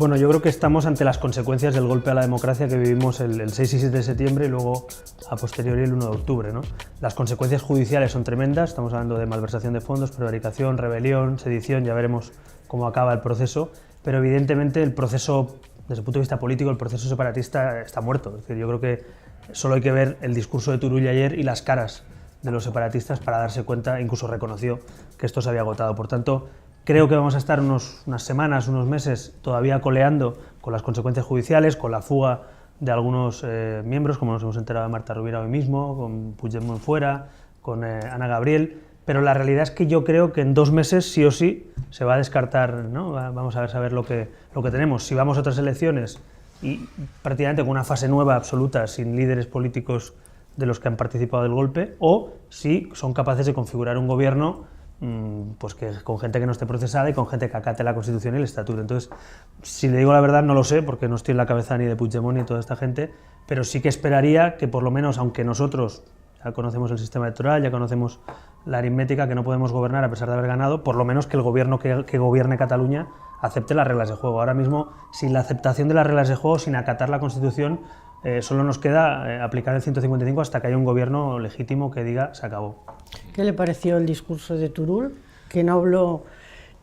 Bueno, yo creo que estamos ante las consecuencias del golpe a la democracia que vivimos el 6 y 7 de septiembre y luego a posteriori el 1 de octubre, ¿no? Las consecuencias judiciales son tremendas, estamos hablando de malversación de fondos, prevaricación, rebelión, sedición, ya veremos cómo acaba el proceso, pero evidentemente el proceso, desde el punto de vista político, el proceso separatista está muerto. Es decir, yo creo que solo hay que ver el discurso de Turull ayer y las caras de los separatistas para darse cuenta, incluso reconoció que esto se había agotado. Por tanto, creo que vamos a estar unas semanas, unos meses todavía coleando con las consecuencias judiciales, con la fuga de algunos miembros, como nos hemos enterado de Marta Rovira hoy mismo, con Puigdemont fuera, con Ana Gabriel, pero la realidad es que yo creo que en 2 meses sí o sí se va a descartar, ¿no? Vamos a saber lo que tenemos. Si vamos a otras elecciones y prácticamente con una fase nueva absoluta, sin líderes políticos de los que han participado del golpe, o si son capaces de configurar un gobierno pues con gente que no esté procesada y con gente que acate la Constitución y el Estatuto. Entonces, si le digo la verdad, no lo sé, porque no estoy en la cabeza ni de Puigdemont ni de toda esta gente, pero sí que esperaría que por lo menos, aunque nosotros ya conocemos el sistema electoral, ya conocemos la aritmética, que no podemos gobernar a pesar de haber ganado, por lo menos que el gobierno que gobierne Cataluña acepte las reglas de juego. Ahora mismo, sin la aceptación de las reglas de juego, sin acatar la Constitución, solo nos queda aplicar el 155 hasta que haya un gobierno legítimo que diga se acabó. ¿Qué le pareció el discurso de Turull? Que no habló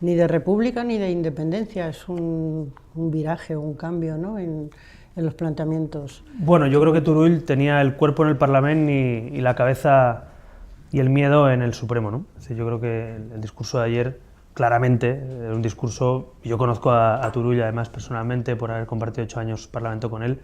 ni de república ni de independencia, es un viraje, un cambio, ¿no? en los planteamientos. Bueno, yo creo que Turull tenía el cuerpo en el Parlamento y la cabeza y el miedo en el Supremo, ¿no? Es decir, yo creo que el discurso de ayer claramente era un discurso, yo conozco a Turull además personalmente por haber compartido 8 años Parlamento con él.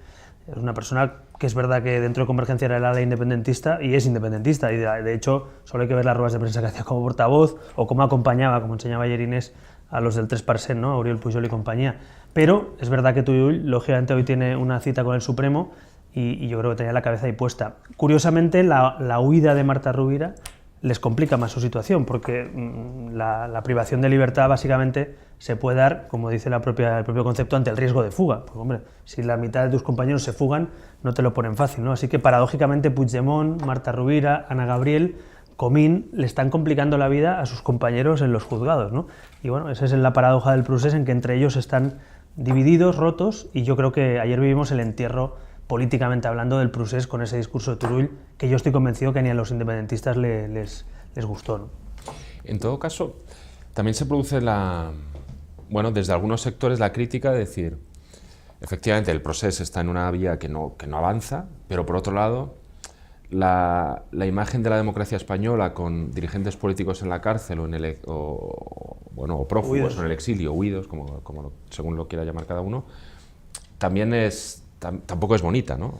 Es una persona que es verdad que dentro de Convergencia era el ala independentista y es independentista, y de hecho solo hay que ver las ruedas de prensa que hacía como portavoz o cómo acompañaba, como enseñaba ayer Inés, a los del 3%, ¿no? Oriol Pujol y compañía. Pero es verdad que Turull, lógicamente, hoy tiene una cita con el Supremo y yo creo que tenía la cabeza ahí puesta. Curiosamente, la huida de Marta Rovira les complica más su situación, porque la privación de libertad básicamente se puede dar, como dice el propio concepto, ante el riesgo de fuga. Porque, hombre, si la mitad de tus compañeros se fugan, no te lo ponen fácil, ¿no? Así que, paradójicamente, Puigdemont, Marta Rovira, Ana Gabriel, Comín, le están complicando la vida a sus compañeros en los juzgados, ¿no? Y bueno, esa es la paradoja del procés, en que entre ellos están divididos, rotos, y yo creo que ayer vivimos el entierro, políticamente hablando, del procés con ese discurso de Turull, que yo estoy convencido que ni a los independentistas les gustó, ¿no? En todo caso, también se produce desde algunos sectores la crítica de decir, efectivamente el procés está en una vía que no avanza, pero por otro lado, la imagen de la democracia española con dirigentes políticos en la cárcel o prófugos huidos, o en el exilio, huidos, según lo quiera llamar cada uno, también tampoco es bonita, ¿no?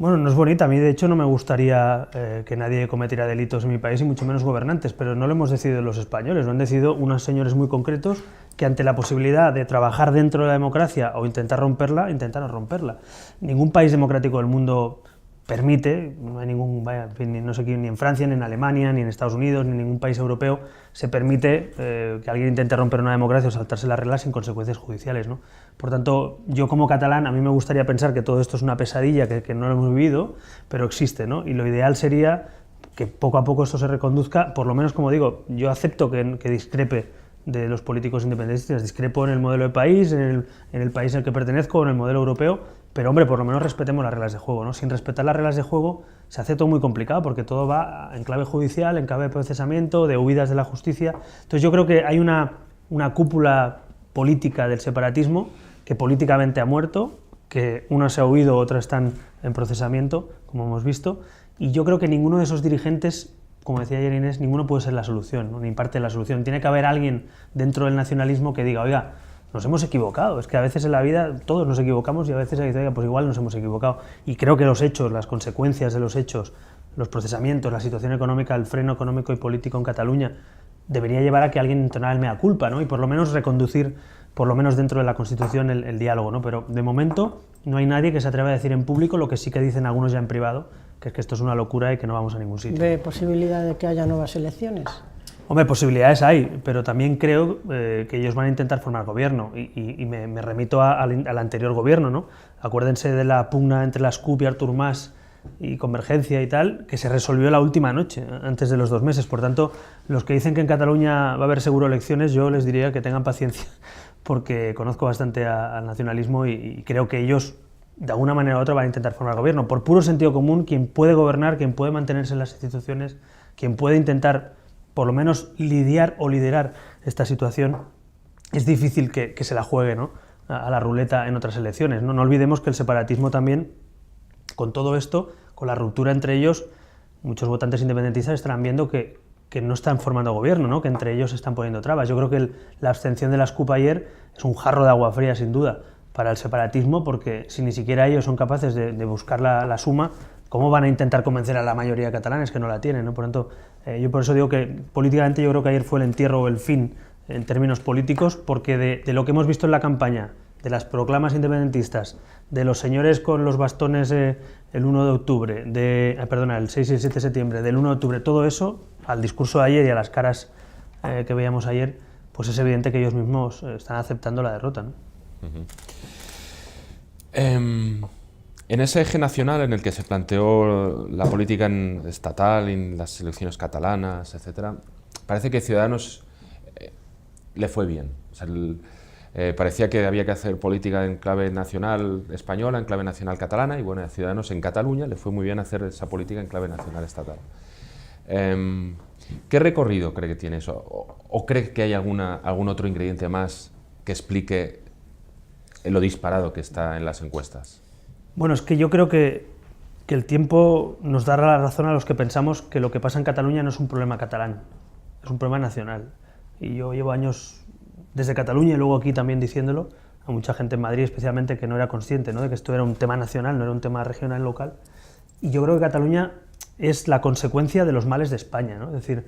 Bueno, no es bonita. A mí, de hecho, no me gustaría que nadie cometiera delitos en mi país y mucho menos gobernantes, pero no lo hemos decidido los españoles, lo han decidido unos señores muy concretos que, ante la posibilidad de trabajar dentro de la democracia o intentar romperla, intentaron romperla. Ningún país democrático del mundo permite, no hay ningún, no sé quién, ni en Francia, ni en Alemania, ni en Estados Unidos, ni en ningún país europeo se permite que alguien intente romper una democracia o saltarse las reglas sin consecuencias judiciales, ¿no? Por tanto, yo como catalán, a mí me gustaría pensar que todo esto es una pesadilla, que no lo hemos vivido, pero existe, ¿no? Y lo ideal sería que poco a poco esto se reconduzca, por lo menos, como digo, yo acepto que discrepe de los políticos independentistas, discrepo en el modelo de país, en el país al que pertenezco, en el modelo europeo, pero hombre, por lo menos respetemos las reglas de juego, ¿no? Sin respetar las reglas de juego se hace todo muy complicado, porque todo va en clave judicial, en clave de procesamiento, de huidas de la justicia. Entonces yo creo que hay una cúpula política del separatismo que políticamente ha muerto, que una se ha huido, otras están en procesamiento, como hemos visto, y yo creo que ninguno de esos dirigentes, como decía ayer Inés, ninguno puede ser la solución, ¿no? Ni parte de la solución. Tiene que haber alguien dentro del nacionalismo que diga, oiga, nos hemos equivocado. Es que a veces en la vida todos nos equivocamos y a veces hay que decir, pues igual nos hemos equivocado. Y creo que los hechos, las consecuencias de los hechos, los procesamientos, la situación económica, el freno económico y político en Cataluña, debería llevar a que alguien entonara el mea culpa, ¿no? Y por lo menos reconducir, por lo menos dentro de la Constitución, el diálogo, ¿no? Pero de momento no hay nadie que se atreva a decir en público lo que sí que dicen algunos ya en privado, que es que esto es una locura y que no vamos a ningún sitio. ¿Ve posibilidad de que haya nuevas elecciones? Hombre, posibilidades hay, pero también creo que ellos van a intentar formar gobierno y me remito al anterior gobierno, ¿no? Acuérdense de la pugna entre las CUP y Artur Mas y Convergencia y tal, que se resolvió la última noche, antes de los 2 meses. Por tanto, los que dicen que en Cataluña va a haber seguro elecciones, yo les diría que tengan paciencia, porque conozco bastante al nacionalismo y creo que ellos, de alguna manera u otra, van a intentar formar gobierno. Por puro sentido común, quien puede gobernar, quien puede mantenerse en las instituciones, quien puede intentar, por lo menos, lidiar o liderar esta situación, es difícil que se la juegue, ¿no?, a la ruleta en otras elecciones, ¿no? No olvidemos que el separatismo también, con todo esto, con la ruptura entre ellos, muchos votantes independentistas estarán viendo que no están formando gobierno, ¿no?, que entre ellos se están poniendo trabas. Yo creo que la abstención de las CUP ayer es un jarro de agua fría, sin duda, para el separatismo, porque si ni siquiera ellos son capaces de buscar la suma, ¿cómo van a intentar convencer a la mayoría de catalanes que no la tienen, ¿no? Por tanto, yo por eso digo que políticamente yo creo que ayer fue el entierro o el fin en términos políticos, porque de lo que hemos visto en la campaña, de las proclamas independentistas, de los señores con los bastones el 1 de octubre, el 6 y el 7 de septiembre, del 1 de octubre, todo eso, al discurso de ayer y a las caras que veíamos ayer, pues es evidente que ellos mismos están aceptando la derrota, ¿no? En ese eje nacional en el que se planteó la política estatal, en las elecciones catalanas, etc., parece que Ciudadanos le fue bien. O sea, parecía que había que hacer política en clave nacional española, en clave nacional catalana, y bueno, a Ciudadanos en Cataluña le fue muy bien hacer esa política en clave nacional estatal. ¿Qué recorrido cree que tiene eso? ¿O cree que hay algún otro ingrediente más que explique lo disparado que está en las encuestas? Bueno, es que yo creo que el tiempo nos dará la razón a los que pensamos que lo que pasa en Cataluña no es un problema catalán, es un problema nacional. Y yo llevo años desde Cataluña y luego aquí también diciéndolo a mucha gente en Madrid especialmente que no era consciente, ¿no?, de que esto era un tema nacional, no era un tema regional, local. Y yo creo que Cataluña es la consecuencia de los males de España, ¿no? Es decir,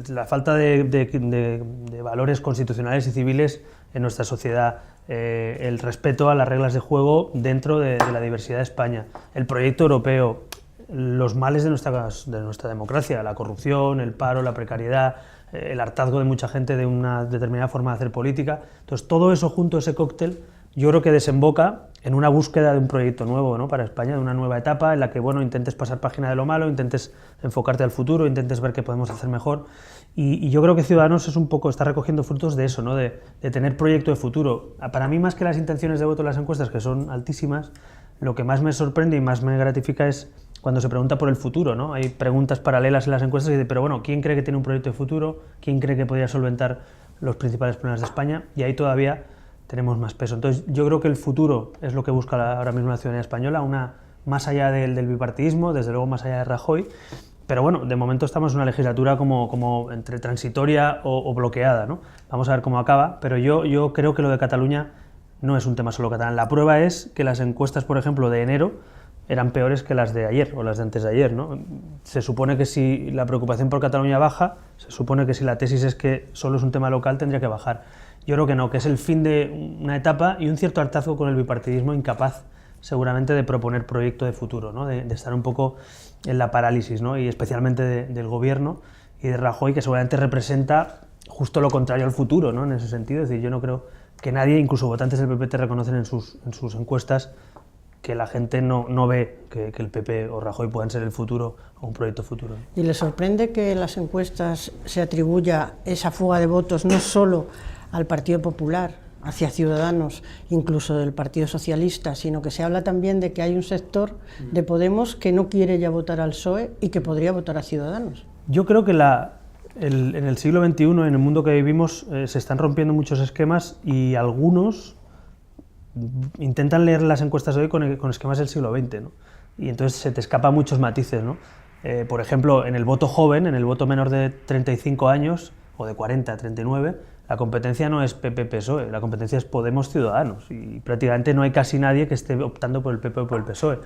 la falta de valores constitucionales y civiles en nuestra sociedad, el respeto a las reglas de juego dentro de la diversidad de España, el proyecto europeo, los males de nuestra democracia, la corrupción, el paro, la precariedad, el hartazgo de mucha gente de una determinada forma de hacer política. Entonces, todo eso junto a ese cóctel, yo creo que desemboca en una búsqueda de un proyecto nuevo, ¿no?, para España, de una nueva etapa en la que, bueno, intentes pasar página de lo malo, intentes enfocarte al futuro, intentes ver qué podemos hacer mejor. Y yo creo que Ciudadanos es un poco, está recogiendo frutos de eso, ¿no?, de tener proyecto de futuro. Para mí, más que las intenciones de voto en las encuestas, que son altísimas, lo que más me sorprende y más me gratifica es cuando se pregunta por el futuro, ¿no? Hay preguntas paralelas en las encuestas y dice, pero bueno, ¿quién cree que tiene un proyecto de futuro? ¿Quién cree que podría solventar los principales problemas de España? Y ahí todavía tenemos más peso. Entonces, yo creo que el futuro es lo que busca ahora mismo la ciudadanía española, más allá del bipartidismo, desde luego más allá de Rajoy. Pero bueno, de momento estamos en una legislatura como entre transitoria o bloqueada, ¿no? Vamos a ver cómo acaba, pero yo creo que lo de Cataluña no es un tema solo catalán. La prueba es que las encuestas, por ejemplo, de enero, eran peores que las de ayer o las de antes de ayer, ¿no? Se supone que si la preocupación por Cataluña baja, se supone que si la tesis es que solo es un tema local, tendría que bajar. Yo creo que no, que es el fin de una etapa y un cierto hartazgo con el bipartidismo, incapaz seguramente de proponer proyecto de futuro, ¿no?, de estar un poco en la parálisis, ¿no?, y especialmente del gobierno y de Rajoy, que seguramente representa justo lo contrario al futuro, ¿no?, en ese sentido. Es decir, yo no creo que nadie, incluso votantes del PP, te reconocen en sus encuestas que la gente no ve que el PP o Rajoy puedan ser el futuro o un proyecto futuro. ¿Y le sorprende que en las encuestas se atribuya esa fuga de votos no solo al Partido Popular, hacia Ciudadanos, incluso del Partido Socialista, sino que se habla también de que hay un sector de Podemos que no quiere ya votar al PSOE y que podría votar a Ciudadanos? Yo creo que en el siglo XXI, en el mundo que vivimos, se están rompiendo muchos esquemas y algunos intentan leer las encuestas de hoy con esquemas del siglo XX, ¿no? Y entonces se te escapan muchos matices, ¿no? Por ejemplo, en el voto joven, en el voto menor de 35 años, o de 40 a 39, la competencia no es PP-PSOE, la competencia es Podemos-Ciudadanos, y prácticamente no hay casi nadie que esté optando por el PP o por el PSOE.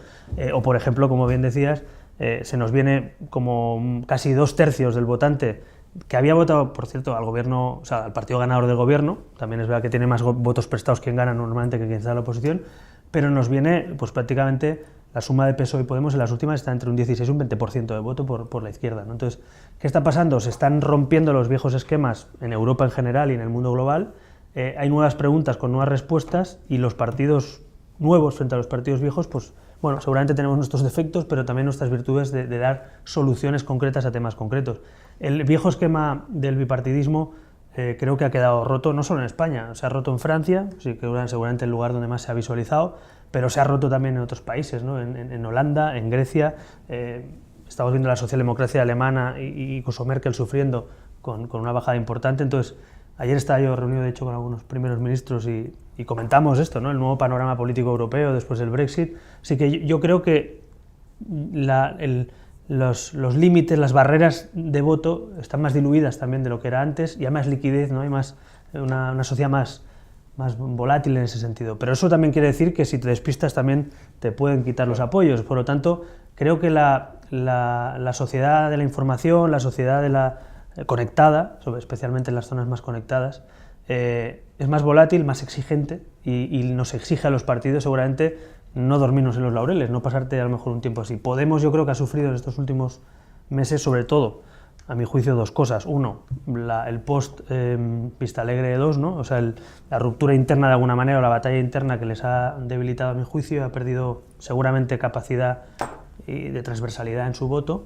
O, por ejemplo, como bien decías, se nos viene como casi 2/3 del votante que había votado, por cierto, al gobierno, o sea, al partido ganador del gobierno. También es verdad que tiene más votos prestados quien gana normalmente que quien está en la oposición, pero nos viene pues prácticamente la suma de PSOE y Podemos en las últimas está entre un 16 y un 20% de voto por la izquierda, ¿no? Entonces, ¿qué está pasando? Se están rompiendo los viejos esquemas en Europa en general y en el mundo global. Hay nuevas preguntas con nuevas respuestas y los partidos nuevos frente a los partidos viejos, pues bueno, seguramente tenemos nuestros defectos, pero también nuestras virtudes de dar soluciones concretas a temas concretos. El viejo esquema del bipartidismo creo que ha quedado roto no solo en España, se ha roto en Francia, sí, que es seguramente el lugar donde más se ha visualizado, pero se ha roto también en otros países, ¿no? En Holanda, en Grecia. Estamos viendo la socialdemocracia alemana y incluso Merkel sufriendo con una bajada importante. Entonces, ayer estaba yo reunido, de hecho, con algunos primeros ministros y comentamos esto, ¿no? El nuevo panorama político europeo después del Brexit. Así que yo creo que los límites, las barreras de voto están más diluidas también de lo que era antes y hay más liquidez, ¿no? Hay más, una sociedad más volátil en ese sentido. Pero eso también quiere decir que si te despistas también te pueden quitar los apoyos. Por lo tanto, creo que la sociedad de la información, la sociedad de la conectada, especialmente en las zonas más conectadas, es más volátil, más exigente y nos exige a los partidos seguramente no dormirnos en los laureles, no pasarte a lo mejor un tiempo así. Podemos, yo creo que ha sufrido en estos últimos meses, sobre todo, a mi juicio, dos cosas. Uno, el post-Vistalegre 2, ¿no? O sea, la ruptura interna de alguna manera, o la batalla interna que les ha debilitado a mi juicio, ha perdido seguramente capacidad de transversalidad en su voto.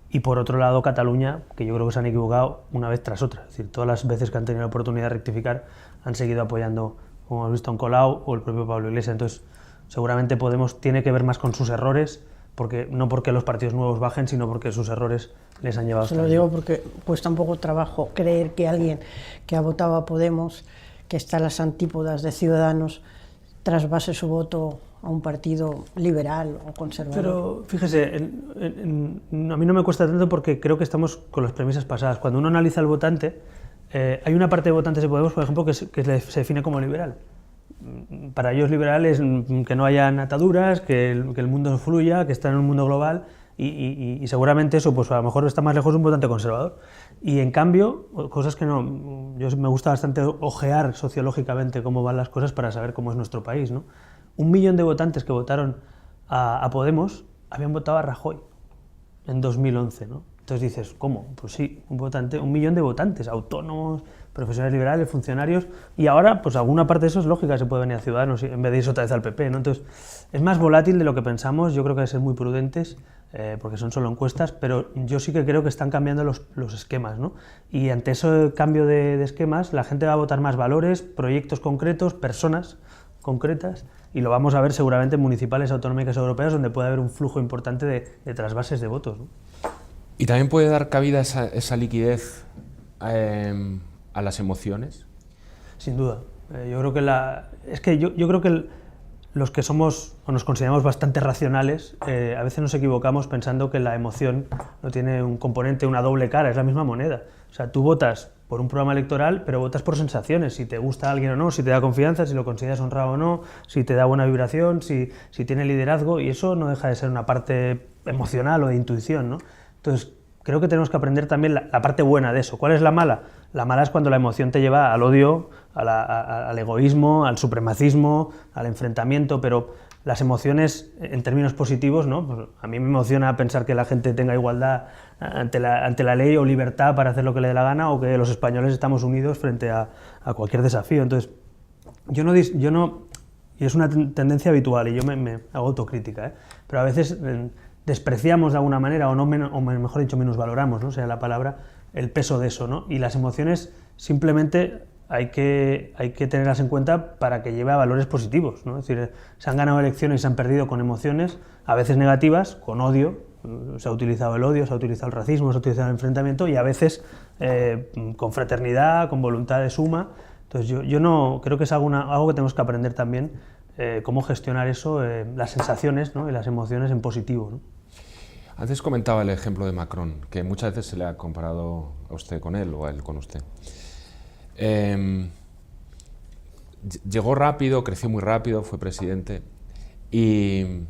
Y por otro lado, Cataluña, que yo creo que se han equivocado una vez tras otra. Es decir, todas las veces que han tenido la oportunidad de rectificar, han seguido apoyando, como hemos visto, a Colau o el propio Pablo Iglesias. Entonces, seguramente Podemos tiene que ver más con sus errores, no porque los partidos nuevos bajen, sino porque sus errores les han llevado. Se lo digo porque cuesta un poco trabajo creer que alguien que ha votado a Podemos, que está en las antípodas de Ciudadanos, trasvase su voto a un partido liberal o conservador. Pero fíjese, a mí no me cuesta tanto porque creo que estamos con las premisas pasadas. Cuando uno analiza al votante, hay una parte de votantes de Podemos, por ejemplo, que se define como liberal. Para ellos liberal es que no hayan ataduras, que el mundo fluya, que están en un mundo global y seguramente eso pues a lo mejor está más lejos de un votante conservador. Y en cambio, cosas que no... Yo me gusta bastante ojear sociológicamente cómo van las cosas para saber cómo es nuestro país, ¿no? 1 millón de votantes que votaron a Podemos habían votado a Rajoy en 2011, ¿no? Entonces dices, ¿cómo? Pues sí, 1 millón de votantes, autónomos, profesionales liberales, funcionarios, y ahora, pues alguna parte de eso es lógica, se puede venir a Ciudadanos en vez de irse otra vez al PP, ¿no? Entonces, es más volátil de lo que pensamos, yo creo que hay que ser muy prudentes, porque son solo encuestas, pero yo sí que creo que están cambiando los esquemas, ¿no? Y ante ese cambio de esquemas, la gente va a votar más valores, proyectos concretos, personas concretas, y lo vamos a ver seguramente en municipales, autonómicas, europeas, donde puede haber un flujo importante de trasvases de votos, ¿no? ¿Y también puede dar cabida esa liquidez a las emociones? Sin duda. Yo creo que yo creo que los que somos o nos consideramos bastante racionales, a veces nos equivocamos pensando que la emoción no tiene un componente, una doble cara, es la misma moneda. O sea, tú votas por un programa electoral, pero votas por sensaciones, si te gusta alguien o no, si te da confianza, si lo consideras honrado o no, si te da buena vibración, si tiene liderazgo, y eso no deja de ser una parte emocional o de intuición, ¿no? Entonces, creo que tenemos que aprender también la parte buena de eso. ¿Cuál es la mala? La mala es cuando la emoción te lleva al odio, al egoísmo, al supremacismo, al enfrentamiento, pero las emociones en términos positivos, ¿no? Pues a mí me emociona pensar que la gente tenga igualdad ante la ley o libertad para hacer lo que le dé la gana, o que los españoles estamos unidos frente a cualquier desafío. Entonces, yo no, y es una tendencia habitual y yo me hago autocrítica, pero a veces despreciamos de alguna manera, o mejor dicho, menosvaloramos, ¿no? Sea la palabra, el peso de eso, ¿no? Y las emociones simplemente hay que tenerlas en cuenta para que lleve a valores positivos, ¿no? Es decir, se han ganado elecciones y se han perdido con emociones, a veces negativas, con odio, se ha utilizado el odio, se ha utilizado el racismo, se ha utilizado el enfrentamiento, y a veces con fraternidad, con voluntad de suma. Entonces yo no creo que es algo que tenemos que aprender también, cómo gestionar eso, las sensaciones, ¿no? Y las emociones en positivo, ¿no? Antes comentaba el ejemplo de Macron, que muchas veces se le ha comparado a usted con él o a él con usted. Llegó rápido, creció muy rápido, fue presidente y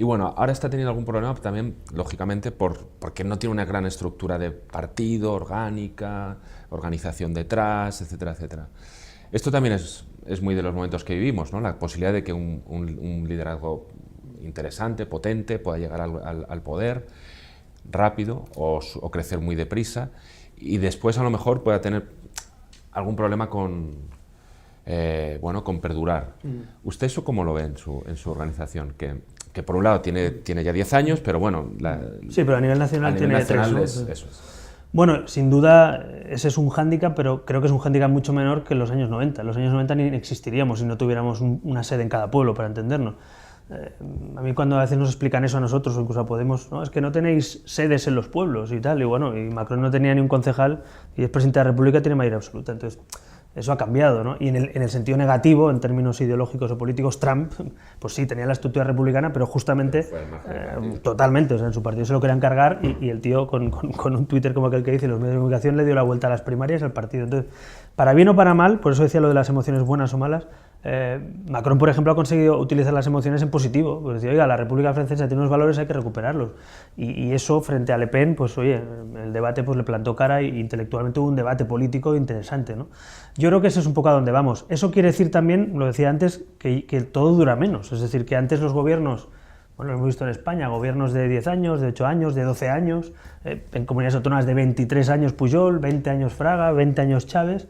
bueno, ahora está teniendo algún problema también, lógicamente, porque no tiene una gran estructura de partido, orgánica, organización detrás, etcétera, etcétera. Esto también es muy de los momentos que vivimos, ¿no? La posibilidad de que un liderazgo interesante, potente, pueda llegar al poder rápido o crecer muy deprisa, y después a lo mejor pueda tener algún problema con perdurar. ¿Usted eso cómo lo ve en su organización? Que por un lado tiene ya 10 años, pero bueno... Sí, pero a nivel nacional tiene 3. Eso es. Bueno, sin duda ese es un hándicap, pero creo que es un hándicap mucho menor que en los años 90. En los años 90 ni existiríamos si no tuviéramos una sede en cada pueblo, para entendernos. A mí cuando a veces nos explican eso a nosotros o incluso a Podemos, no, es que no tenéis sedes en los pueblos y tal, y bueno, y Macron no tenía ni un concejal y es presidente de la República, tiene mayoría absoluta. Entonces, eso ha cambiado, ¿no? Y en el sentido negativo, en términos ideológicos o políticos, Trump, pues sí, tenía la estructura republicana, pero justamente, totalmente, o sea, en su partido se lo querían cargar y el tío, con un Twitter como aquel que dice, los medios de comunicación, le dio la vuelta a las primarias al partido. Entonces, para bien o para mal, por eso decía lo de las emociones buenas o malas, Macron, por ejemplo, ha conseguido utilizar las emociones en positivo, pues decir, oiga, la República Francesa tiene unos valores, hay que recuperarlos. Y eso, frente a Le Pen, pues oye, el debate pues, le plantó cara y intelectualmente hubo un debate político interesante, ¿no? Yo creo que eso es un poco a donde vamos. Eso quiere decir también, lo decía antes, que todo dura menos. Es decir, que antes los gobiernos, bueno, lo hemos visto en España, gobiernos de 10 años, de 8 años, de 12 años, en comunidades autónomas de 23 años Pujol, 20 años Fraga, 20 años Chávez.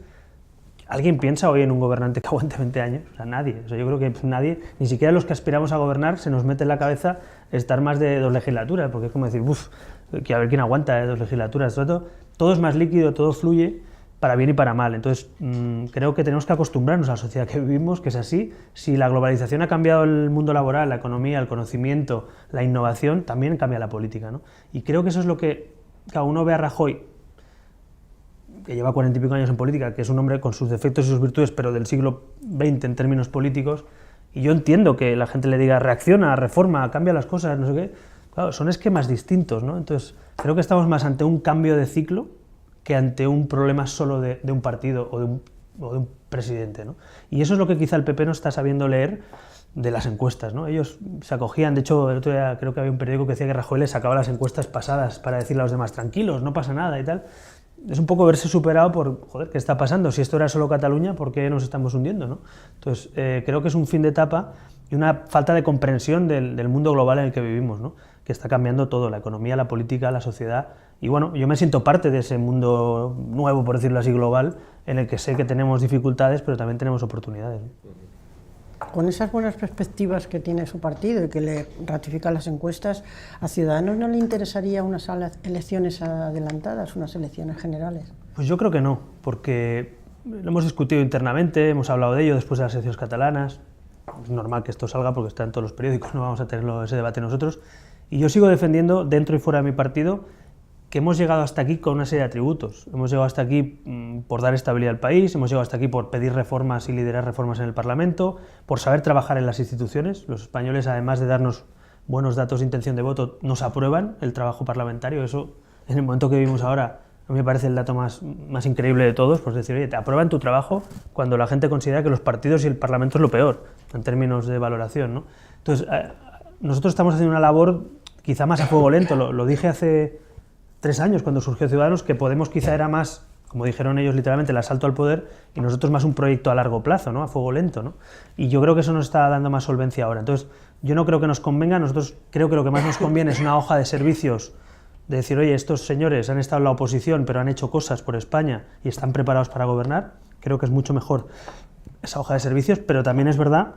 ¿Alguien piensa hoy en un gobernante que aguante 20 años? O sea, nadie. O sea, yo creo que nadie, ni siquiera los que aspiramos a gobernar, se nos mete en la cabeza estar más de 2 legislaturas, porque es como decir, que a ver quién aguanta 2 legislaturas. Todo es más líquido, todo fluye, para bien y para mal. Entonces, creo que tenemos que acostumbrarnos a la sociedad que vivimos, que es así. Si la globalización ha cambiado el mundo laboral, la economía, el conocimiento, la innovación, también cambia la política, ¿no? Y creo que eso es lo que cada uno ve a Rajoy, que lleva 40 y pico años en política, que es un hombre con sus defectos y sus virtudes, pero del siglo XX en términos políticos, y yo entiendo que la gente le diga reacciona, reforma, cambia las cosas, no sé qué. Claro, son esquemas distintos, ¿no? Entonces, creo que estamos más ante un cambio de ciclo que ante un problema solo de un partido o de un presidente, ¿no? Y eso es lo que quizá el PP no está sabiendo leer de las encuestas, ¿no? Ellos se acogían, de hecho, el otro día creo que había un periódico que decía que Rajoy le sacaba las encuestas pasadas para decirle a los demás, tranquilos, no pasa nada y tal. Es un poco verse superado por, joder, ¿qué está pasando? Si esto era solo Cataluña, ¿por qué nos estamos hundiendo, no? Entonces, creo que es un fin de etapa y una falta de comprensión del mundo global en el que vivimos, ¿no? Que está cambiando todo, la economía, la política, la sociedad. Y bueno, yo me siento parte de ese mundo nuevo, por decirlo así, global, en el que sé que tenemos dificultades, pero también tenemos oportunidades, ¿no? Con esas buenas perspectivas que tiene su partido y que le ratifican las encuestas, ¿a Ciudadanos no le interesaría unas elecciones adelantadas, unas elecciones generales? Pues yo creo que no, porque lo hemos discutido internamente, hemos hablado de ello después de las elecciones catalanas. Es normal que esto salga porque está en todos los periódicos, no vamos a tener ese debate nosotros. Y yo sigo defendiendo, dentro y fuera de mi partido, que hemos llegado hasta aquí con una serie de atributos. Hemos llegado hasta aquí por dar estabilidad al país, hemos llegado hasta aquí por pedir reformas y liderar reformas en el Parlamento, por saber trabajar en las instituciones. Los españoles, además de darnos buenos datos de intención de voto, nos aprueban el trabajo parlamentario. Eso, en el momento que vivimos ahora, a mí me parece el dato más increíble de todos, pues decir, oye, te aprueban tu trabajo cuando la gente considera que los partidos y el Parlamento es lo peor, en términos de valoración, ¿no? Entonces, nosotros estamos haciendo una labor quizá más a fuego lento, lo dije hace 3 años cuando surgió Ciudadanos, que Podemos quizá era más, como dijeron ellos literalmente, el asalto al poder, y nosotros más un proyecto a largo plazo, ¿no? A fuego lento, ¿no? Y yo creo que eso nos está dando más solvencia ahora. Entonces, yo no creo que nos convenga, nosotros creo que lo que más nos conviene es una hoja de servicios, de decir, oye, estos señores han estado en la oposición, pero han hecho cosas por España y están preparados para gobernar. Creo que es mucho mejor esa hoja de servicios, pero también es verdad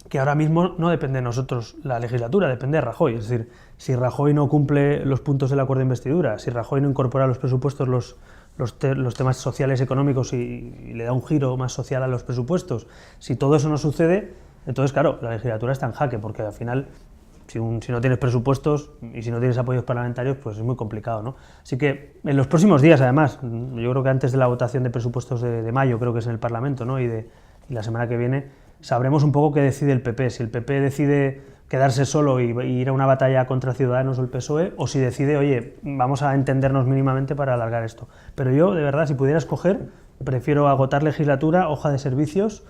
que ahora mismo no depende de nosotros la legislatura, depende de Rajoy. Es decir, si Rajoy no cumple los puntos del acuerdo de investidura, si Rajoy no incorpora a los presupuestos los temas sociales, económicos y le da un giro más social a los presupuestos, si todo eso no sucede, entonces, claro, la legislatura está en jaque, porque al final, si no tienes presupuestos y si no tienes apoyos parlamentarios, pues es muy complicado, ¿no? Así que en los próximos días, además, yo creo que antes de la votación de presupuestos de mayo, creo que es en el Parlamento, ¿no? y la semana que viene, sabremos un poco qué decide el PP, si el PP decide quedarse solo y ir a una batalla contra Ciudadanos o el PSOE, o si decide, oye, vamos a entendernos mínimamente para alargar esto. Pero yo, de verdad, si pudiera escoger, prefiero agotar legislatura, hoja de servicios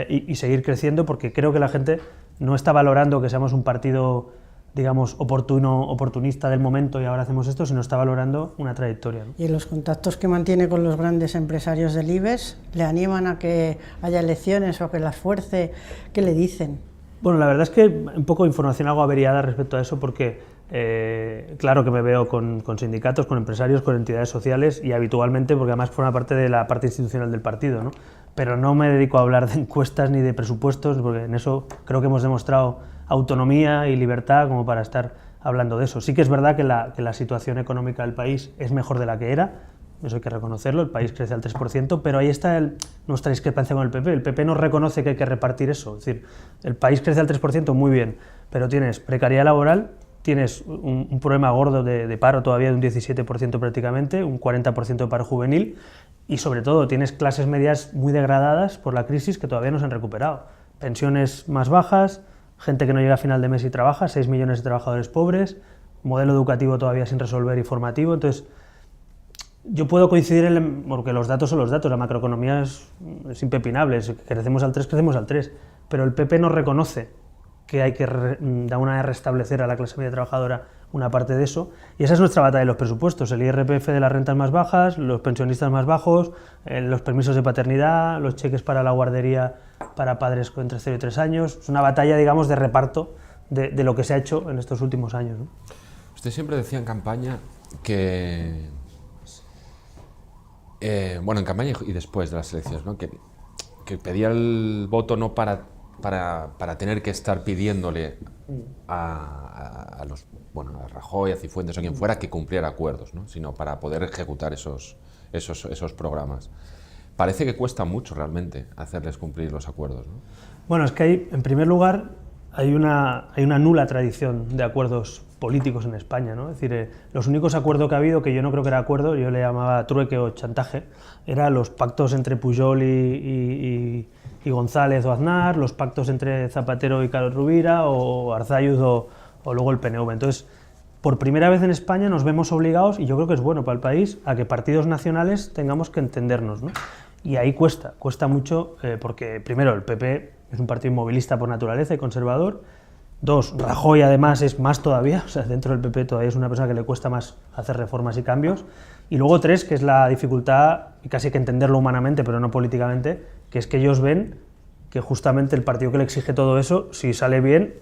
y seguir creciendo, porque creo que la gente no está valorando que seamos un partido, digamos, oportunista del momento y ahora hacemos esto, sino está valorando una trayectoria, ¿no? ¿Y los contactos que mantiene con los grandes empresarios del IBEX le animan a que haya elecciones o a que las fuerce? ¿Qué le dicen? Bueno, la verdad es que un poco de información algo averiada respecto a eso, porque claro que me veo con sindicatos, con empresarios, con entidades sociales y habitualmente, porque además forma parte de la parte institucional del partido, ¿no? Pero no me dedico a hablar de encuestas ni de presupuestos, porque en eso creo que hemos demostrado autonomía y libertad como para estar hablando de eso. Sí que es verdad que la situación económica del país es mejor de la que era, eso hay que reconocerlo, el país crece al 3%, pero ahí está nuestra discrepancia con el PP. El PP no reconoce que hay que repartir eso, es decir, el país crece al 3%, muy bien, pero tienes precariedad laboral, tienes un problema gordo de paro todavía de un 17% prácticamente, un 40% de paro juvenil, y sobre todo tienes clases medias muy degradadas por la crisis que todavía no se han recuperado. Pensiones más bajas, gente que no llega a final de mes y trabaja, 6 millones de trabajadores pobres, modelo educativo todavía sin resolver y formativo. Entonces, yo puedo coincidir porque los datos son los datos, la macroeconomía es impepinable, si crecemos al 3, crecemos al 3, pero el PP no reconoce que hay que de alguna vez restablecer a la clase media trabajadora una parte de eso, y esa es nuestra batalla de los presupuestos, el IRPF de las rentas más bajas, los pensionistas más bajos, los permisos de paternidad, los cheques para la guardería para padres entre 0 y 3 años, es una batalla, digamos, de reparto de lo que se ha hecho en estos últimos años, ¿no? Usted siempre decía en campaña que, bueno, en campaña y después de las elecciones, ¿no? que pedía el voto no para tener que estar pidiéndole a los, bueno, a Rajoy, a Cifuentes o quien fuera que cumpliera acuerdos, ¿no? Sino para poder ejecutar esos programas. Parece que cuesta mucho realmente hacerles cumplir los acuerdos, ¿no? Bueno, es que hay, en primer lugar, hay una nula tradición de acuerdos políticos en España, ¿no? Es decir, los únicos acuerdos que ha habido, que yo no creo que era acuerdo, yo le llamaba trueque o chantaje, eran los pactos entre Pujol y González o Aznar, los pactos entre Zapatero y Carlos Rovira, o Arzayuz o luego el PNV. Entonces, por primera vez en España nos vemos obligados, y yo creo que es bueno para el país, a que partidos nacionales tengamos que entendernos, ¿no? Y ahí cuesta mucho, porque primero el PP es un partido inmovilista por naturaleza y conservador. 2, Rajoy además es más todavía, o sea, dentro del PP todavía es una persona que le cuesta más hacer reformas y cambios. Y luego 3, que es la dificultad, y casi hay que entenderlo humanamente, pero no políticamente, que es que ellos ven que justamente el partido que le exige todo eso, si sale bien,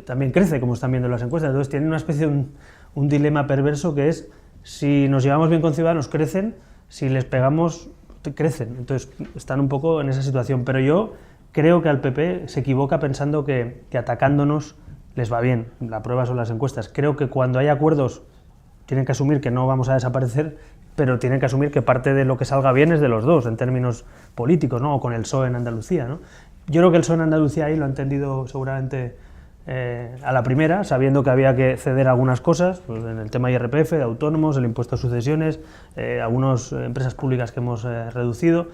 también crece, como están viendo las encuestas. Entonces tienen una especie de un dilema perverso que es, si nos llevamos bien con Ciudadanos, crecen, si les pegamos, crecen. Entonces están un poco en esa situación, pero yo creo que al PP se equivoca pensando que atacándonos les va bien. La prueba son las encuestas. Creo que cuando hay acuerdos tienen que asumir que no vamos a desaparecer, pero tienen que asumir que parte de lo que salga bien es de los dos, en términos políticos, ¿no? O con el PSOE en Andalucía, ¿no? Yo creo que el PSOE en Andalucía ahí lo ha entendido seguramente a la primera, sabiendo que había que ceder algunas cosas, pues en el tema IRPF, de autónomos, el impuesto a sucesiones, algunas empresas públicas que hemos reducido.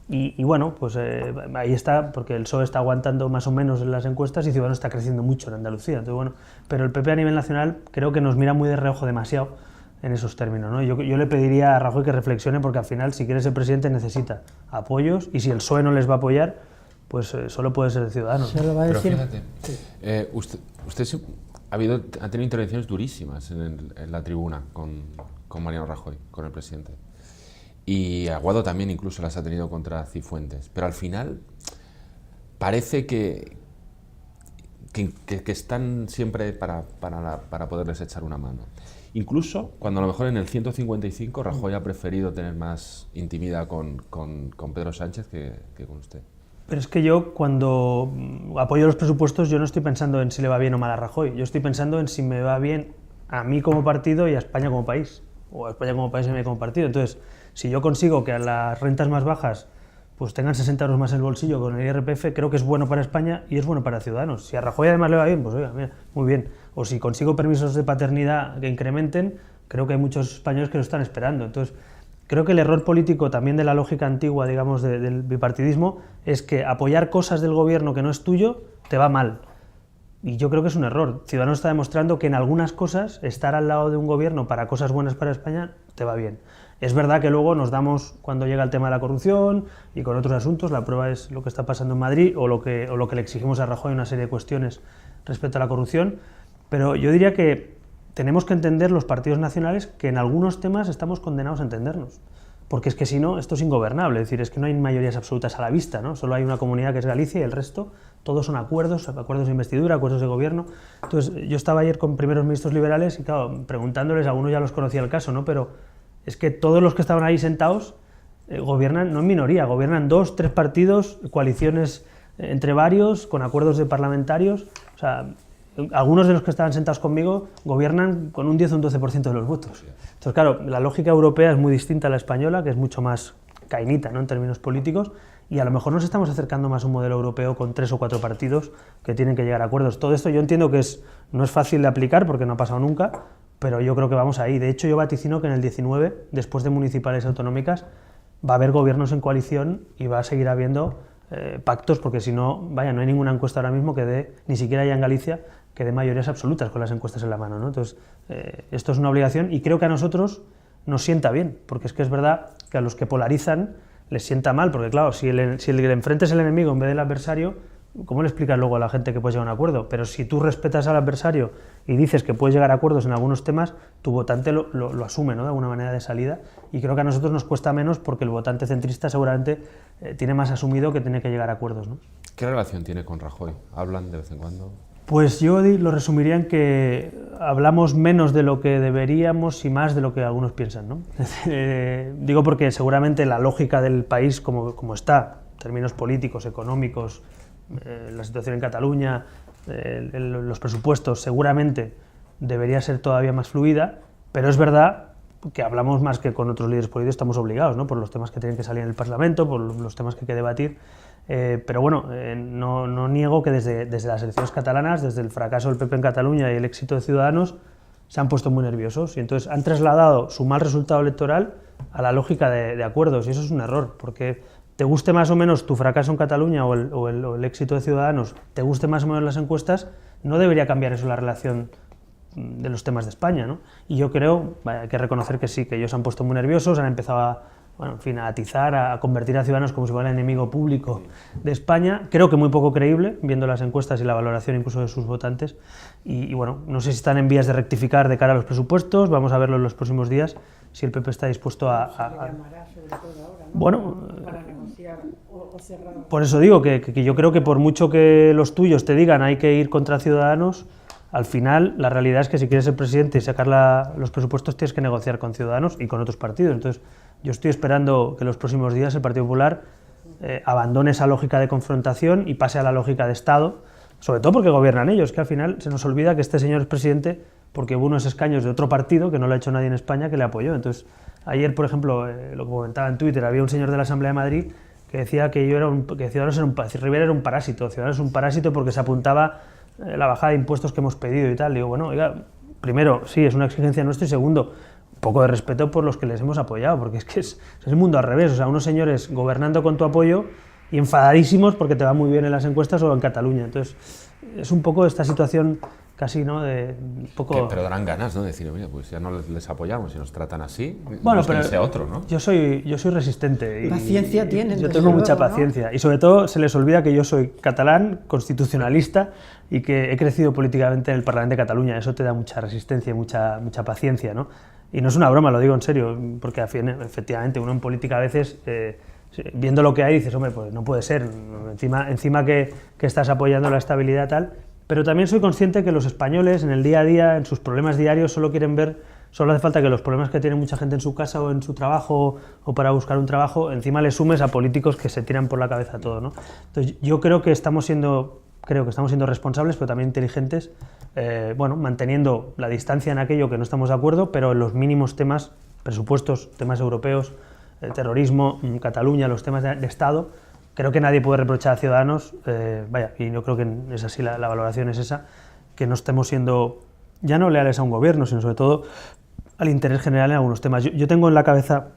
Y bueno, pues ahí está, porque el PSOE está aguantando más o menos en las encuestas y Ciudadanos está creciendo mucho en Andalucía. Entonces, bueno, pero el PP a nivel nacional creo que nos mira muy de reojo demasiado en esos términos, ¿no? Yo le pediría a Rajoy que reflexione, porque al final, si quiere ser presidente, necesita apoyos, y si el PSOE no les va a apoyar, pues solo puede ser Ciudadanos. Se lo va a decir. Pero fíjate, usted ha tenido intervenciones durísimas en la tribuna con Mariano Rajoy, con el presidente. Y Aguado también incluso las ha tenido contra Cifuentes. Pero al final parece que están siempre para poderles echar una mano. Incluso cuando a lo mejor en el 155 Rajoy ha preferido tener más intimidad con Pedro Sánchez que con usted. Pero es que yo, cuando apoyo los presupuestos, yo no estoy pensando en si le va bien o mal a Rajoy. Yo estoy pensando en si me va bien a mí como partido y a España como país. O a España como país y a mí como partido. Entonces, si yo consigo que a las rentas más bajas pues tengan 60 euros más en el bolsillo con el IRPF, creo que es bueno para España y es bueno para Ciudadanos. Si a Rajoy además le va bien, pues oiga, mira, muy bien. O si consigo permisos de paternidad que incrementen, creo que hay muchos españoles que lo están esperando. Entonces, creo que el error político también de la lógica antigua, digamos, del bipartidismo, es que apoyar cosas del gobierno que no es tuyo te va mal. Y yo creo que es un error. Ciudadanos está demostrando que en algunas cosas estar al lado de un gobierno para cosas buenas para España te va bien. Es verdad que luego nos damos, cuando llega el tema de la corrupción y con otros asuntos, la prueba es lo que está pasando en Madrid o lo que le exigimos a Rajoy, una serie de cuestiones respecto a la corrupción, pero yo diría que tenemos que entender los partidos nacionales que en algunos temas estamos condenados a entendernos, porque es que si no, esto es ingobernable, es decir, es que no hay mayorías absolutas a la vista, ¿no? Solo hay una comunidad que es Galicia y el resto, todos son acuerdos de investidura, acuerdos de gobierno. Entonces, yo estaba ayer con primeros ministros liberales y claro, preguntándoles, algunos ya los conocía el caso, ¿no? Pero es que todos los que estaban ahí sentados gobiernan, no en minoría, gobiernan 2, 3 partidos, coaliciones entre varios, con acuerdos de parlamentarios. O sea, algunos de los que estaban sentados conmigo gobiernan con un 10 o un 12% de los votos. Entonces, claro, la lógica europea es muy distinta a la española, que es mucho más cainita, ¿no?, en términos políticos, y a lo mejor nos estamos acercando más a un modelo europeo con 3 o 4 partidos que tienen que llegar a acuerdos. Todo esto yo entiendo que no es fácil de aplicar porque no ha pasado nunca, pero yo creo que vamos ahí. De hecho, yo vaticino que en el 19, después de municipales y autonómicas, va a haber gobiernos en coalición y va a seguir habiendo pactos, porque si no, vaya, no hay ninguna encuesta ahora mismo que dé, ni siquiera ya en Galicia, que dé mayorías absolutas con las encuestas en la mano, ¿no? Entonces, esto es una obligación y creo que a nosotros nos sienta bien, porque es que es verdad que a los que polarizan les sienta mal, porque claro, si el enfrente es el enemigo en vez del adversario, ¿cómo le explicas luego a la gente que puedes llegar a un acuerdo? Pero si tú respetas al adversario y dices que puedes llegar a acuerdos en algunos temas, tu votante lo asume, ¿no?, de alguna manera de salida, y creo que a nosotros nos cuesta menos porque el votante centrista seguramente tiene más asumido que tiene que llegar a acuerdos, ¿no? ¿Qué relación tiene con Rajoy? ¿Hablan de vez en cuando? Pues yo lo resumiría en que hablamos menos de lo que deberíamos y más de lo que algunos piensan, ¿no? Digo porque seguramente la lógica del país como está, en términos políticos, económicos, la situación en Cataluña, los presupuestos, seguramente debería ser todavía más fluida, pero es verdad que hablamos más que con otros líderes políticos, estamos obligados, ¿no?, por los temas que tienen que salir en el Parlamento, por los temas que hay que debatir. Pero bueno, no niego que desde las elecciones catalanas, desde el fracaso del PP en Cataluña y el éxito de Ciudadanos, se han puesto muy nerviosos y entonces han trasladado su mal resultado electoral a la lógica de acuerdos, y eso es un error, porque te guste más o menos tu fracaso en Cataluña o el éxito de Ciudadanos, te guste más o menos las encuestas, no debería cambiar eso la relación de los temas de España, ¿no? Y yo creo, hay que reconocer que sí, que ellos se han puesto muy nerviosos, han empezado a atizar, a convertir a Ciudadanos como si fuera el enemigo público de España. Creo que muy poco creíble, viendo las encuestas y la valoración incluso de sus votantes. Y bueno, no sé si están en vías de rectificar de cara a los presupuestos, vamos a verlo en los próximos días, si el PP está dispuesto bueno, para negociar o cerrar. Por eso digo que yo creo que por mucho que los tuyos te digan hay que ir contra Ciudadanos, al final la realidad es que si quieres ser presidente y sacar los presupuestos tienes que negociar con Ciudadanos y con otros partidos. Entonces yo estoy esperando que en los próximos días el Partido Popular abandone esa lógica de confrontación y pase a la lógica de Estado, sobre todo porque gobiernan ellos, que al final se nos olvida que este señor es presidente porque hubo unos escaños de otro partido que no lo ha hecho nadie en España que le apoyó. Entonces ayer, por ejemplo, lo que comentaba en Twitter, había un señor de la Asamblea de Madrid que decía que Ciudadanos Rivera era un parásito. Ciudadanos es un parásito porque se apuntaba la bajada de impuestos que hemos pedido y tal. Digo, bueno, oiga, primero, sí, es una exigencia nuestra, y segundo, un poco de respeto por los que les hemos apoyado, porque es que es el mundo al revés, o sea, unos señores gobernando con tu apoyo y enfadadísimos porque te va muy bien en las encuestas o en Cataluña. Entonces, es un poco esta situación casi, ¿no?, de un poco... Pero darán ganas, ¿no?, de decir, mira, pues ya no les apoyamos y nos tratan así, bueno, pero sea otro, ¿no? Yo soy resistente. Paciencia tienen. Yo tengo mucha paciencia, ¿no? Y sobre todo se les olvida que yo soy catalán, constitucionalista y que he crecido políticamente en el Parlamento de Cataluña. Eso te da mucha resistencia y mucha paciencia, ¿no? Y no es una broma, lo digo en serio, porque efectivamente uno en política a veces, viendo lo que hay, dices, hombre, pues no puede ser, encima que estás apoyando la estabilidad tal. Pero también soy consciente que los españoles en el día a día, en sus problemas diarios, solo hace falta que los problemas que tiene mucha gente en su casa o en su trabajo o para buscar un trabajo, encima le sumes a políticos que se tiran por la cabeza todo, ¿no? Entonces yo creo que estamos siendo responsables, pero también inteligentes, manteniendo la distancia en aquello que no estamos de acuerdo, pero en los mínimos temas, presupuestos, temas europeos, terrorismo, Cataluña, los temas de Estado. Creo que nadie puede reprochar a Ciudadanos, y yo creo que es así, la valoración es esa, que no estemos siendo ya no leales a un gobierno, sino sobre todo al interés general en algunos temas. Yo tengo en la cabeza,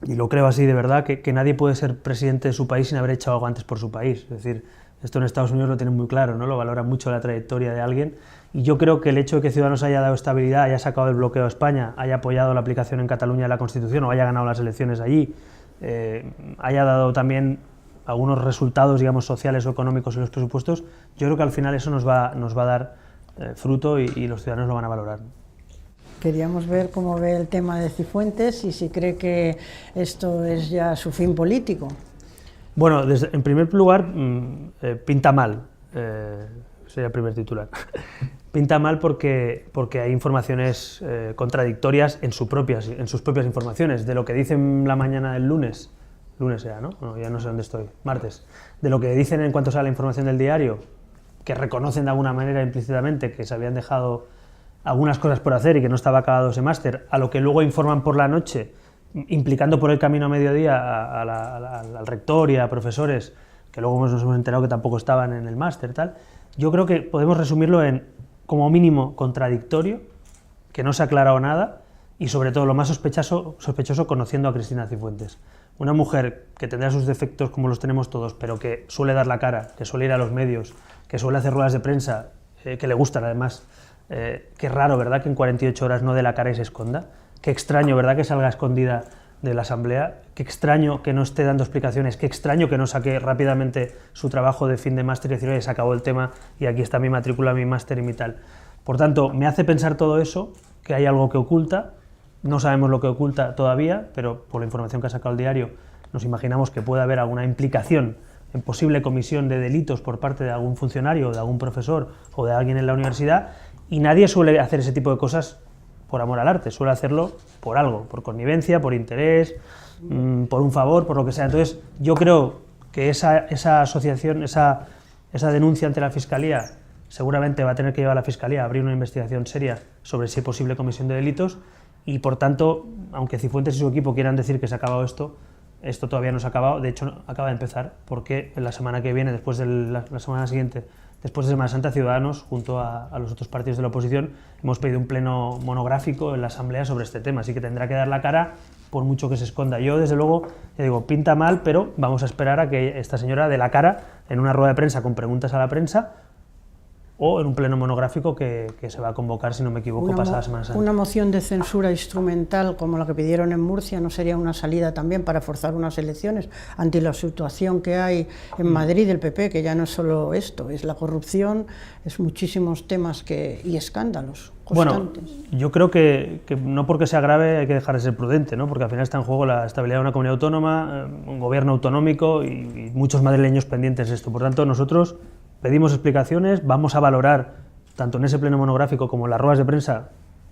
y lo creo así de verdad, que nadie puede ser presidente de su país sin haber hecho algo antes por su país. Es decir, esto en Estados Unidos lo tienen muy claro, ¿no? Lo valoran mucho la trayectoria de alguien, y yo creo que el hecho de que Ciudadanos haya dado estabilidad, haya sacado el bloqueo a España, haya apoyado la aplicación en Cataluña de la Constitución o haya ganado las elecciones allí, haya dado también algunos resultados, digamos, sociales o económicos en los presupuestos, yo creo que al final eso nos va a dar fruto y los ciudadanos lo van a valorar. Queríamos ver cómo ve el tema de Cifuentes y si cree que esto es ya su fin político. Bueno, en primer lugar, pinta mal, sería el primer titular. Pinta mal porque hay informaciones contradictorias en sus propias informaciones. De lo que dicen la mañana del lunes era, ¿no? Bueno, ya no sé dónde estoy, martes. De lo que dicen en cuanto sale la información del diario, que reconocen de alguna manera implícitamente que se habían dejado algunas cosas por hacer y que no estaba acabado ese máster, a lo que luego informan por la noche, implicando por el camino a mediodía al rector y a profesores, que luego nos hemos enterado que tampoco estaban en el máster, tal. Yo creo que podemos resumirlo en, como mínimo, contradictorio, que no se ha aclarado nada, y sobre todo lo más sospechoso conociendo a Cristina Cifuentes. Una mujer que tendrá sus defectos como los tenemos todos, pero que suele dar la cara, que suele ir a los medios, que suele hacer ruedas de prensa, que le gustan además. Qué raro, ¿verdad?, que en 48 horas no dé la cara y se esconda. Qué extraño, ¿verdad?, que salga escondida de la asamblea. Qué extraño que no esté dando explicaciones. Qué extraño que no saque rápidamente su trabajo de fin de máster y decir, oye, se acabó el tema y aquí está mi matrícula, mi máster y mi tal. Por tanto, me hace pensar todo eso, que hay algo que oculta. No sabemos lo que oculta todavía, pero por la información que ha sacado el diario nos imaginamos que puede haber alguna implicación en posible comisión de delitos por parte de algún funcionario, de algún profesor o de alguien en la universidad, y nadie suele hacer ese tipo de cosas por amor al arte, suele hacerlo por algo, por connivencia, por interés, por un favor, por lo que sea. Entonces, yo creo que esa asociación, esa denuncia ante la Fiscalía, seguramente va a tener que llevar a la Fiscalía a abrir una investigación seria sobre si es posible comisión de delitos, y por tanto, aunque Cifuentes y su equipo quieran decir que se ha acabado esto todavía no se ha acabado, de hecho acaba de empezar, porque la semana que viene, después de la semana siguiente, después de Semana Santa, Ciudadanos, junto a los otros partidos de la oposición, hemos pedido un pleno monográfico en la Asamblea sobre este tema, así que tendrá que dar la cara por mucho que se esconda. Yo, desde luego, ya digo, pinta mal, pero vamos a esperar a que esta señora dé la cara en una rueda de prensa con preguntas a la prensa, o en un pleno monográfico que se va a convocar, si no me equivoco, pasada Semana Santa. Una moción de censura instrumental como la que pidieron en Murcia no sería una salida también para forzar unas elecciones ante la situación que hay en Madrid del PP, que ya no es solo esto, es la corrupción, es muchísimos temas y escándalos constantes. Bueno, yo creo que no porque sea grave hay que dejar de ser prudente, ¿no? Porque al final está en juego la estabilidad de una comunidad autónoma, un gobierno autonómico y muchos madrileños pendientes de esto. Por tanto, nosotros pedimos explicaciones, vamos a valorar, tanto en ese pleno monográfico como en las ruedas de prensa,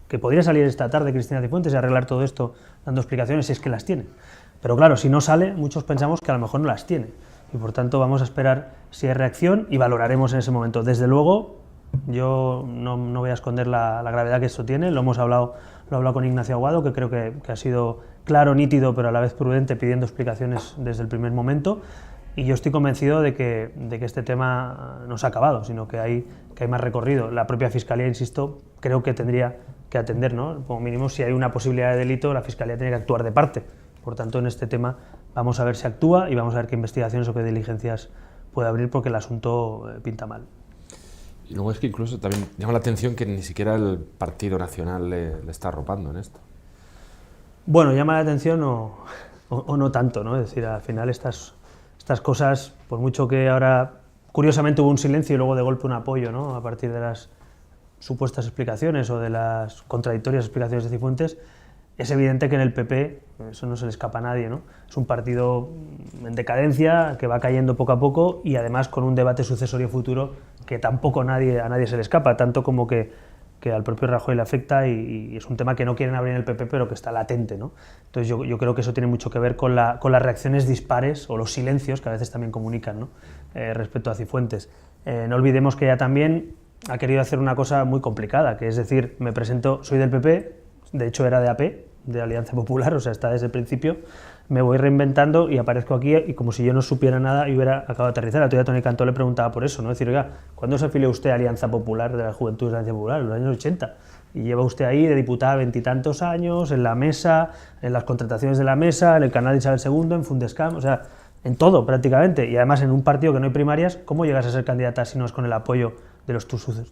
que podría salir esta tarde Cristina Cifuentes y arreglar todo esto dando explicaciones si es que las tiene. Pero claro, si no sale, muchos pensamos que a lo mejor no las tiene. Y por tanto vamos a esperar si hay reacción y valoraremos en ese momento. Desde luego, yo no voy a esconder la gravedad que esto tiene, lo he hablado con Ignacio Aguado, que creo que ha sido claro, nítido, pero a la vez prudente, pidiendo explicaciones desde el primer momento. Y yo estoy convencido de que este tema no se ha acabado, sino que hay más recorrido. La propia Fiscalía, insisto, creo que tendría que atender, ¿no? Como mínimo, si hay una posibilidad de delito, la Fiscalía tiene que actuar de parte. Por tanto, en este tema vamos a ver si actúa y vamos a ver qué investigaciones o qué diligencias puede abrir, porque el asunto pinta mal. Y luego es que incluso también llama la atención que ni siquiera el Partido Nacional le está arropando en esto. Bueno, llama la atención o no tanto, ¿no? Es decir, al final estas cosas, por mucho que ahora, curiosamente, hubo un silencio y luego de golpe un apoyo, ¿no?, a partir de las supuestas explicaciones o de las contradictorias explicaciones de Cifuentes, es evidente que en el PP, eso no se le escapa a nadie, ¿no?, es un partido en decadencia, que va cayendo poco a poco y además con un debate sucesorio futuro que tampoco a nadie se le escapa, tanto como que al propio Rajoy le afecta y es un tema que no quieren abrir en el PP, pero que está latente, ¿no? Entonces yo creo que eso tiene mucho que ver con las reacciones dispares o los silencios que a veces también comunican, ¿no?, respecto a Cifuentes. No olvidemos que ella también ha querido hacer una cosa muy complicada, que es decir, me presento, soy del PP, de hecho era de AP, de Alianza Popular, o sea, está desde el principio, me voy reinventando y aparezco aquí y como si yo no supiera nada y hubiera acabado de aterrizar. El otro día Toni Cantó le preguntaba por eso, ¿no? Decir, oiga, ¿cuándo se afilió usted a Alianza Popular, de la Juventud de la Alianza Popular? En los años 80. Y lleva usted ahí de diputada 20 y tantos años, en la mesa, en las contrataciones de la mesa, en el canal de Isabel II, en Fundescam, o sea, en todo prácticamente. Y además en un partido que no hay primarias, ¿cómo llegas a ser candidata si no es con el apoyo de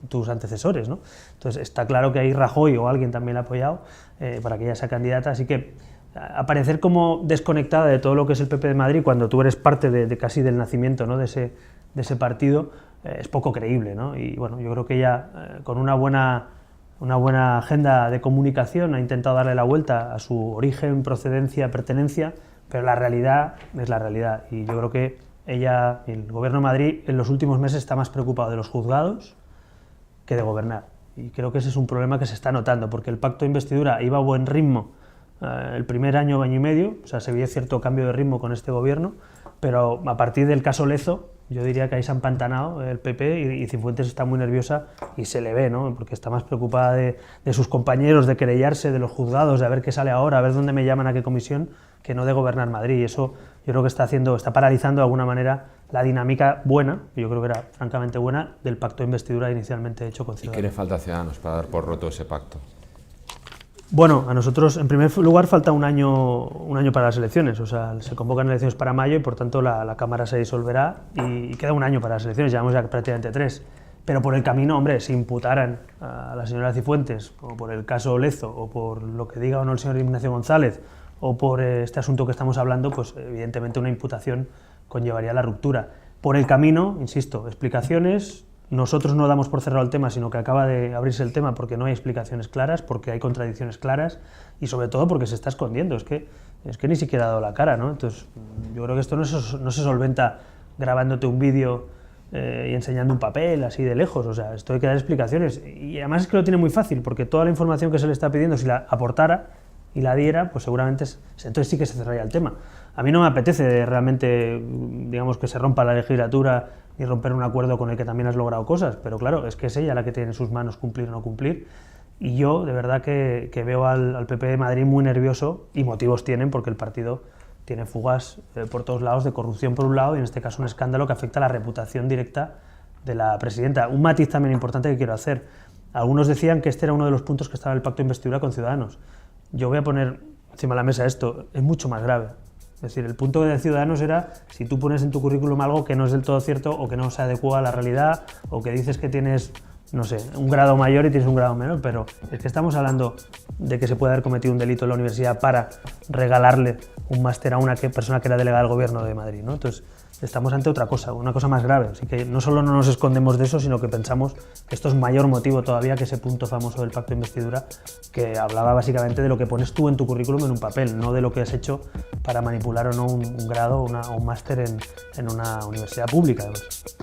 tus antecesores, ¿no? Entonces está claro que ahí Rajoy o alguien también la ha apoyado para que ella sea candidata, así que aparecer como desconectada de todo lo que es el PP de Madrid cuando tú eres parte de casi del nacimiento, ¿no?, de ese partido es poco creíble, ¿no? Y bueno, yo creo que ella con una buena agenda de comunicación ha intentado darle la vuelta a su origen, procedencia, pertenencia, pero la realidad es la realidad y yo creo que ella, el Gobierno de Madrid, en los últimos meses está más preocupado de los juzgados que de gobernar. Y creo que ese es un problema que se está notando, porque el pacto de investidura iba a buen ritmo el primer año y medio, o sea, se veía cierto cambio de ritmo con este Gobierno, pero a partir del caso Lezo, Yo diría que ahí se ha empantanado el PP y Cifuentes está muy nerviosa y se le ve, ¿no? Porque está más preocupada de sus compañeros, de querellarse, de los juzgados, de a ver qué sale ahora, a ver dónde me llaman, a qué comisión, que no de gobernar Madrid. Y eso yo creo que está paralizando de alguna manera la dinámica buena, que yo creo que era francamente buena, del pacto de investidura inicialmente hecho con Ciudadanos. ¿Y qué le falta a Ciudadanos para dar por roto ese pacto? Bueno, a nosotros, en primer lugar, falta un año para las elecciones. O sea, se convocan elecciones para mayo y, por tanto, la Cámara se disolverá y queda un año para las elecciones. Llevamos ya prácticamente 3. Pero por el camino, hombre, si imputaran a la señora Cifuentes, o por el caso Lezo, o por lo que diga o no el señor Ignacio González, o por este asunto que estamos hablando, pues evidentemente una imputación conllevaría la ruptura. Por el camino, insisto, explicaciones. Nosotros no damos por cerrado el tema, sino que acaba de abrirse el tema porque no hay explicaciones claras, porque hay contradicciones claras y sobre todo porque se está escondiendo. Es que ni siquiera ha dado la cara, ¿no? Entonces, yo creo que esto no se solventa grabándote un vídeo y enseñando un papel así de lejos. O sea, esto hay que dar explicaciones. Y además es que lo tiene muy fácil, porque toda la información que se le está pidiendo, si la aportara y la diera, pues seguramente entonces sí que se cerraría el tema. A mí no me apetece realmente, digamos, que se rompa la legislatura y romper un acuerdo con el que también has logrado cosas, pero claro, es que es ella la que tiene en sus manos cumplir o no cumplir, y yo de verdad que veo al PP de Madrid muy nervioso, y motivos tienen, porque el partido tiene fugas por todos lados de corrupción por un lado, y en este caso un escándalo que afecta a la reputación directa de la presidenta. Un matiz también importante que quiero hacer. Algunos decían que este era uno de los puntos que estaba en el pacto de investidura con Ciudadanos. Yo voy a poner encima de la mesa esto, es mucho más grave. Es decir, el punto de Ciudadanos era si tú pones en tu currículum algo que no es del todo cierto o que no se adecua a la realidad o que dices que tienes, no sé, un grado mayor y tienes un grado menor, pero es que estamos hablando de que se puede haber cometido un delito en la universidad para regalarle un máster a una persona que era delegada del gobierno de Madrid, ¿no? Entonces, estamos ante otra cosa, una cosa más grave. Así que no solo no nos escondemos de eso, sino que pensamos que esto es mayor motivo todavía que ese punto famoso del pacto de investidura que hablaba básicamente de lo que pones tú en tu currículum en un papel, no de lo que has hecho para manipular o no un grado o un máster en una universidad pública, además.